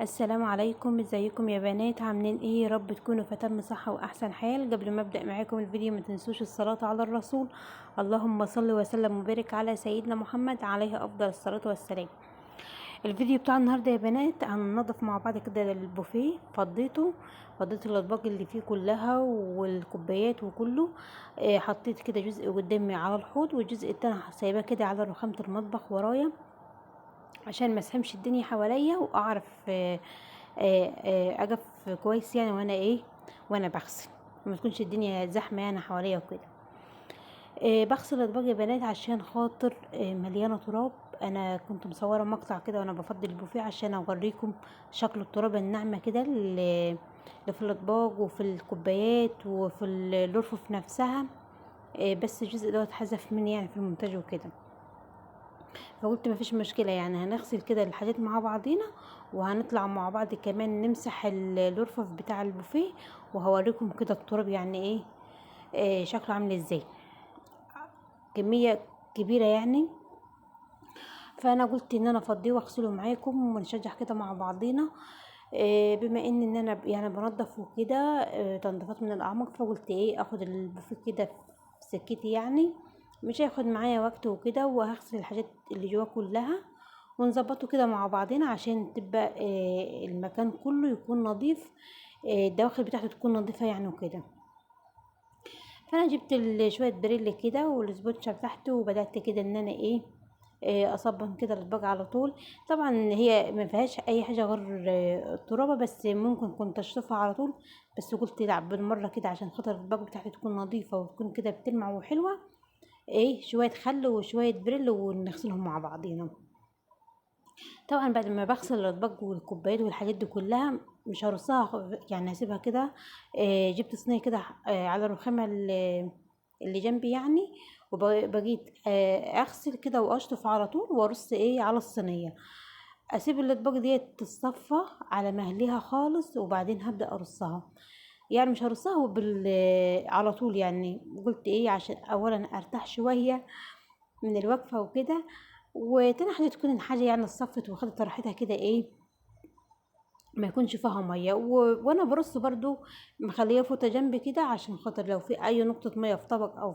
السلام عليكم، ازيكم يا بنات؟ عاملين ايه؟ يا رب تكونوا في تم صحة واحسن حال. قبل ما ابدا معاكم الفيديو ما تنسوش الصلاة على الرسول. اللهم صل وسلم وبارك على سيدنا محمد عليه افضل الصلاة والسلام. الفيديو بتاع النهارده يا بنات هننضف مع بعض كده البوفيه. فضيت الاطباق اللي فيه كلها والكوبايات وكله. حطيت كده جزء قدامي على الحوض والجزء التاني سايباه كده على رخامة المطبخ ورايا عشان ما اسهمش الدنيا حواليا واعرف اجف كويس يعني وانا بغسل ما تكونش الدنيا زحمه يعني حواليا وكده. بغسل الاطباق يا بنات عشان خاطر مليانه تراب. انا كنت مصوره مقطع كده وانا بفضي البوفيه عشان اوريكم شكل التراب الناعمه كده اللي في الاطباق وفي الكوبايات وفي الرفوف نفسها. بس الجزء ده اتحذف مني يعني في المونتاج وكده. فقلت مفيش مشكلة، يعني هنغسل كده الحاجات مع بعضينا وهنطلع مع بعض كمان نمسح الرفوف بتاع البوفيه وهوريكم كده التراب يعني ايه شكله عامل ازاي. كمية كبيرة يعني. فانا قلت ان انا افضيه واغسله معاكم ونشجع كده مع بعضينا. بما ان انا يعني بنضف وكده تنظيفات من الاعماق، فقلت ايه اخد البوفيه كده في سكتي يعني. مش هياخد معايا وقت وكده، وهغسل الحاجات اللي جواه كلها ونظبطه كده مع بعضنا عشان تبقى المكان كله يكون نظيف. الدواخل بتاعته تكون نظيفة يعني وكده. فانا جبت شوية بريل كده والسبوتشة بتاعته وبدأت كده ان انا اصبن كده الاطباق على طول. طبعا هي ما فيهاش اي حاجه غير الترابه، بس ممكن كنت اشطفها على طول. بس قلت لا بالمره كده عشان خاطر الاطباق بتاعتي تكون نظيفه وتكون كده بتلمع وحلوه. شويه خل وشويه بريل ونغسلهم مع بعضينا. طبعا بعد ما بغسل الاطباق والكوبايات والحاجات دي كلها مش هرصها يعني هسيبها كده. جبت صينيه كده على الرخامه اللي جنبي يعني. وبجيت اغسل كده واشطف على طول وارص على الصينيه. اسيب الاطباق ديت تتصفى على مهلها خالص وبعدين هبدا ارصها. يعني مش هرصها على طول يعني. قلت عشان اولا ارتاح شويه من الوقفه وكده. وتاني حاجة تكون الحاجة يعني اتصفت وخدت راحتها كده ما يكونش فيها مية وانا برص برضو مخليه فوطة جنبي كده عشان خاطر لو في اي نقطة مية في طبق او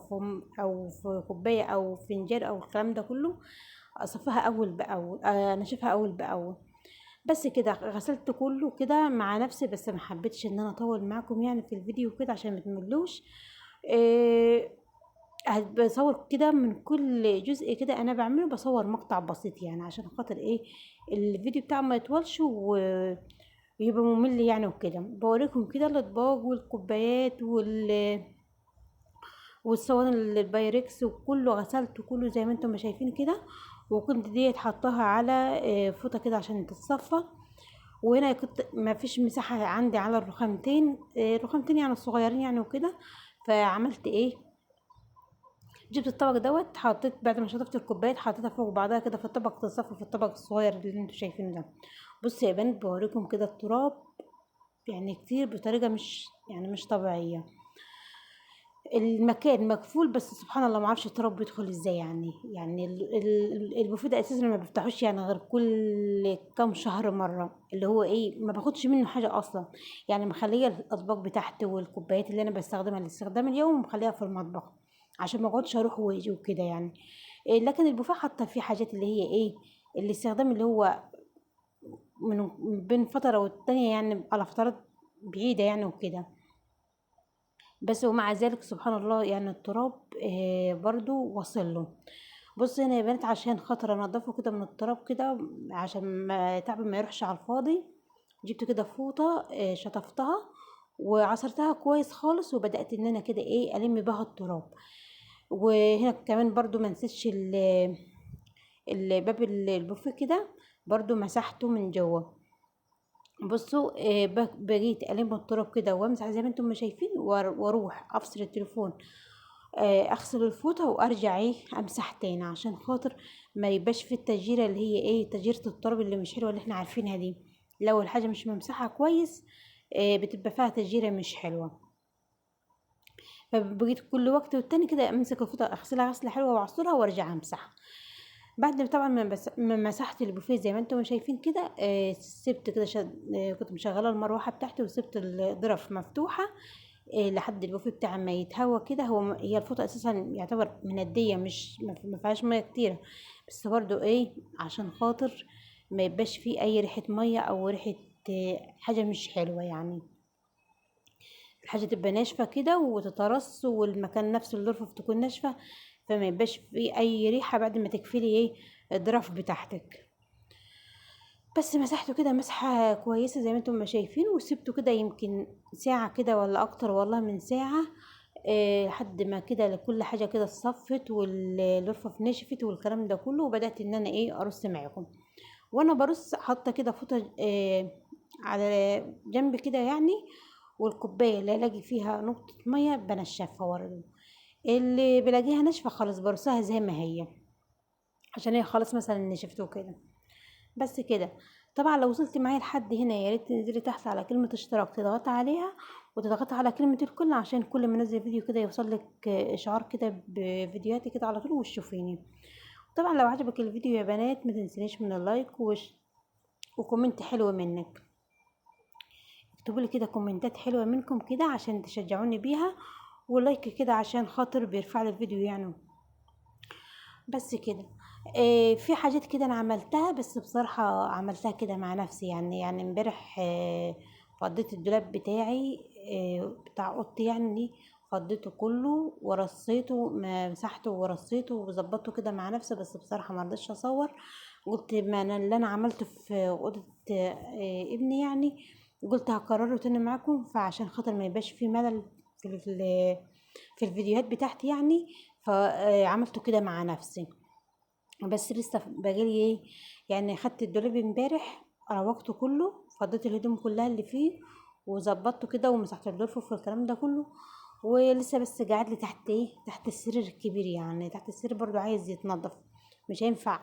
في كوباية او فنجان او الكلام ده كله اصفيها اول باول. انشفها اول باول. بس كده غسلت كله كده مع نفسي، بس ما حبيتش ان انا اطول معاكم يعني في الفيديو كده عشان ما تملوش. بصور كده من كل جزء كده انا بعمله، بصور مقطع بسيط يعني عشان خاطر الفيديو بتاعه ما يطولش ويبقى ممل يعني وكده. بوريكم كده الاطباق والكوبايات والصواني البايركس وكله غسلته كله زي ما انتم ما شايفين كده. وكنت ديت حطها على فوطه كده عشان تتصفى. وهنا كنت ما فيش مساحه عندي على الرخامتين يعني الصغيرين يعني وكده. فعملت جبت الطبق دوت حطيت بعد ما شطفت الكوبايات حطيتها فوق بعضها كده في الطبق تصفى في الطبق الصغير اللي انتوا شايفينه ده. بصوا يا بنات بوريكم كده التراب يعني كتير بطريقه مش طبيعيه. المكان مقفول بس سبحان الله ما اعرفش التراب بيدخل ازاي يعني البوفيه ده اساسا ما بفتحوش يعني غير كل كام شهر مره، اللي هو ما باخدش منه حاجه اصلا. يعني مخليه الاطباق بتاعتي والكوبايات اللي انا بستخدمها للاستخدام اليومي مخليها في المطبخ عشان ما اقعدش اروح واجي وكده يعني. لكن البوفيه حاطه فيه حاجات اللي هي الاستخدام اللي هو من بين فتره والتانية يعني على فترات بعيده يعني وكده. بس ومع ذلك سبحان الله يعني التراب برضو وصل له. بص هنا يا بنات عشان خاطر انضفه كده من التراب كده عشان ما تعب ما يروحش على الفاضي. جبت كده فوطة شطفتها وعصرتها كويس خالص وبدأت ان انا كده الم بها التراب. وهنا كمان برضو ما نسيتش الباب البوفيه كده برضو مسحته من جوه. بصوا بجيت الم التراب كده وامسح زي ما انتم ما شايفين واروح افصل التليفون. اغسل الفوطه وارجع امسح تاني عشان خاطر ما يبقاش في التجيره اللي هي تجيره التراب اللي مش حلوه اللي احنا عارفينها دي. لو الحاجه مش ممسحه كويس بتبقى فيها تجيره مش حلوه. فبقيت كل وقت والتاني كده امسك الفوطه اغسلها غسله حلوه واعصرها وارجع امسحها. بعد طبعا ما مسحت البوفيه زي ما انتم شايفين كده، سبت كده كنت مشغله المروحه بتاعتي وسبت الظرف مفتوحه لحد البوفيه بتاعي ما يتهوى كده. هي الفوطه اساسا يعتبر منديه، مش ما فيهاش ميه كتيره، بس برضو ايه عشان خاطر ما يبقاش فيه اي ريحه ميه او ريحه حاجه مش حلوه يعني. الحاجه تبقى ناشفه كده وتترص، والمكان نفسه الظرف تكون ناشفه، فما يبقاش فيه اي ريحه بعد ما تقفلي ايه الظرف بتاعتك. بس مسحته كده مسحة كويسة زي ما انتم ما شايفين، وسبته كده يمكن ساعة كده ولا اكتر، والله من ساعة، لحد ما كده كل حاجة كده اتصفت والرفرف نشفت والكلام ده كله. وبدأت ان انا ايه ارص معاكم. وانا برص حاطة كده فوطة على جنب كده يعني، والكوباية اللي الاقي فيها نقطة مية بنشفها برضه، اللي بلاقيها ناشفة خالص برصها زي ما هي، عشان هي خلاص مثلا نشفت وكده. بس كده. طبعا لو وصلت معايا لحد هنا يا ريت تنزلي تحت على كلمة اشتراك تضغطي عليها، وتضغطي على كلمة الكل عشان كل ما انزل فيديو كده يوصلك اشعار كده بفيديوهاتي كده على طول وتشوفيني. طبعا لو عجبك الفيديو يا بنات ما تنسينيش من اللايك وكومنت حلو منك. اكتبوا لي كده كومنتات حلوة منكم كده عشان تشجعوني بيها، ولايك كده عشان خاطر بيرفع لي الفيديو يعني. بس كده. في حاجات كده انا عملتها، بس بصراحة عملتها كده مع نفسي يعني امبارح فضيت الدولاب بتاعي بتاع اوضتي يعني، فضيته كله ورصيته، مسحته ورصيته وظبطته كده مع نفسي. بس بصراحة ما رضيتش اصور، قلت ما انا اللي انا عملته في اوضة ابني يعني، قلت هكرره تاني معاكم، فعشان خاطر ما يبقاش في ملل في الفيديوهات بتاعتي يعني، فعملته كده مع نفسي. بس لسه بقالي ايه يعني، خدت الدولاب امبارح روقته كله، فضيت الهدوم كلها اللي فيه وظبطته كده ومسحت الرفوف والكلام ده كله. ولسه بس قاعد لي تحت ايه تحت السرير الكبير يعني، تحت السرير برضو عايز يتنضف، مش هينفع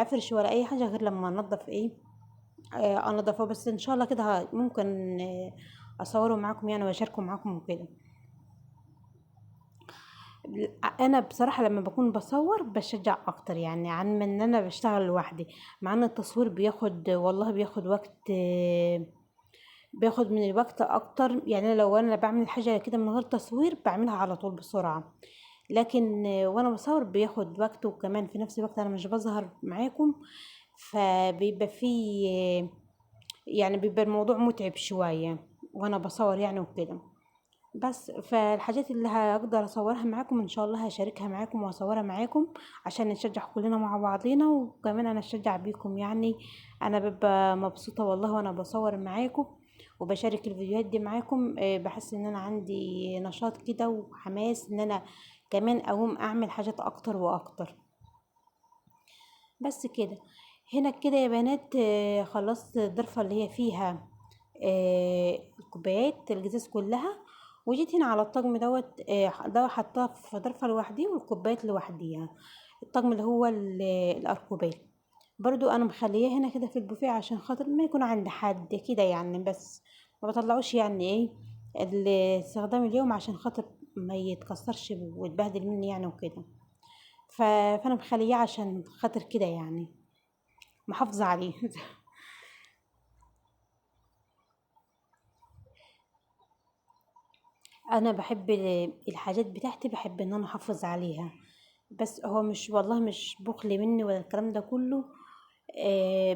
افرش ولا اي حاجه غير لما انضف ايه انضفه. بس ان شاء الله كده ممكن اصوره معاكم يعني واشاركه معاكم وكده. انا بصراحة لما بكون بصور بشجع اكتر يعني عن ما ان انا بشتغل لوحدي، مع ان التصوير بياخد والله بياخد وقت، بياخد من الوقت اكتر يعني. لو انا بعمل حاجة كده من غير تصوير بعملها على طول بسرعة، لكن وانا بصور بياخد وقت، وكمان في نفس الوقت انا مش بظهر معاكم، فبيبقى فيه يعني بيبقى الموضوع متعب شوية وانا بصور يعني وكده. بس فالحاجات اللي هقدر اصورها معاكم ان شاء الله هشاركها معاكم واصورها معاكم عشان نشجع كلنا مع بعضينا، وكمان انا اشجع بيكم يعني. انا ببقى مبسوطة والله وانا بصور معاكم وبشارك الفيديوهات دي معاكم، بحس ان انا عندي نشاط كده وحماس ان انا كمان اقوم اعمل حاجات اكتر واكتر. بس كده. هنا كده يا بنات خلصت الضرفة اللي هي فيها الكوبايات الجزاز كلها، وجيت هنا على الطقم ده حطاه في ظرفة لوحدي والكوبايات لوحديها. الطقم اللي هو الاركوبات برضو انا مخليه هنا كده في البوفيه عشان خاطر ما يكون عند حد كده يعني، بس ما بطلعوش يعني ايه الاستخدام اليوم عشان خاطر ما يتكسرش ويتبهدل مني يعني وكده. فانا مخليه عشان خاطر كده يعني محافظة عليه. انا بحب الحاجات بتاعتي، بحب ان انا احافظ عليها، بس هو مش والله مش بخل مني ولا الكلام ده كله.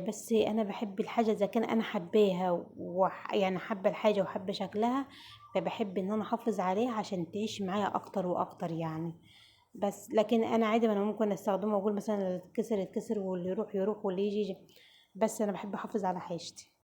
بس انا بحب الحاجه اذا كان انا حباها يعني حابه الحاجه وحابه شكلها، فبحب ان انا احافظ عليها عشان تعيش معايا اكتر واكتر يعني. بس لكن انا عادي، ما انا ممكن استخدمه واقول مثلا اللي يتكسر يتكسر واللي يروح يروح واللي يجي يجي، بس انا بحب احافظ على حاجتي.